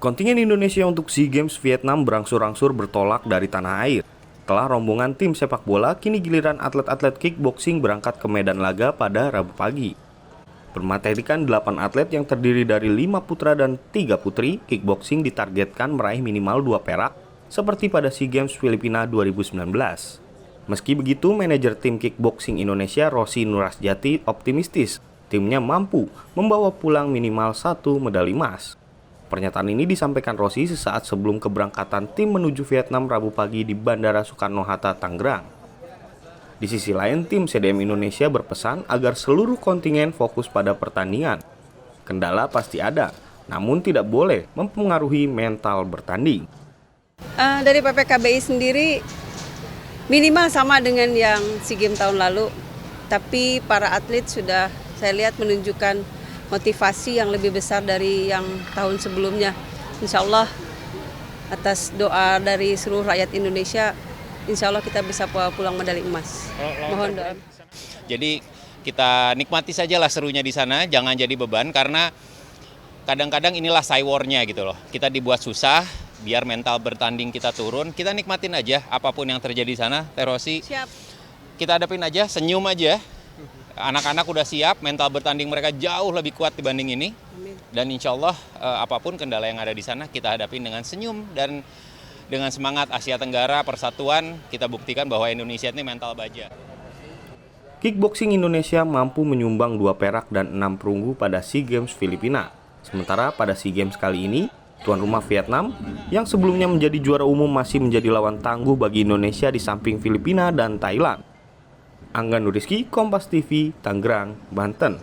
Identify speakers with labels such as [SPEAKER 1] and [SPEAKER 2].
[SPEAKER 1] Kontingen Indonesia untuk SEA Games Vietnam berangsur-angsur bertolak dari tanah air. Setelah rombongan tim sepak bola, kini giliran atlet-atlet kickboxing berangkat ke medan laga pada Rabu pagi. Bermaterikan 8 atlet yang terdiri dari 5 putra dan 3 putri, kickboxing ditargetkan meraih minimal 2 perak, seperti pada SEA Games Filipina 2019. Meski begitu, manajer tim kickboxing Indonesia Rosi Nurasjati optimistis timnya mampu membawa pulang minimal 1 medali emas. Pernyataan ini disampaikan Rosi sesaat sebelum keberangkatan tim menuju Vietnam Rabu pagi di Bandara Soekarno-Hatta, Tangerang. Di sisi lain, tim CDM Indonesia berpesan agar seluruh kontingen fokus pada pertandingan. Kendala pasti ada, namun tidak boleh mempengaruhi mental bertanding.
[SPEAKER 2] Dari PPKBI sendiri minimal sama dengan yang SEA Games tahun lalu, tapi para atlet sudah saya lihat menunjukkan motivasi yang lebih besar dari yang tahun sebelumnya. Insya Allah atas doa dari seluruh rakyat Indonesia, insya Allah kita bisa pulang medali emas. Mohon doa.
[SPEAKER 3] Jadi kita nikmati sajalah serunya di sana, jangan jadi beban karena kadang-kadang inilah cywarnya gitu loh. Kita dibuat susah biar mental bertanding kita turun. Kita nikmatin aja apapun yang terjadi di sana. Terosi.
[SPEAKER 2] Siap.
[SPEAKER 3] Kita hadapin aja, senyum aja. Anak-anak udah siap, mental bertanding mereka jauh lebih kuat dibanding ini. Dan insya Allah apapun kendala yang ada di sana kita hadapin dengan senyum dan dengan semangat Asia Tenggara persatuan kita buktikan bahwa Indonesia ini mental baja.
[SPEAKER 1] Kickboxing Indonesia mampu menyumbang 2 perak dan 6 perunggu pada SEA Games Filipina. Sementara pada SEA Games kali ini, tuan rumah Vietnam yang sebelumnya menjadi juara umum masih menjadi lawan tangguh bagi Indonesia di samping Filipina dan Thailand. Angga Nuriski, Kompas TV, Tangerang, Banten.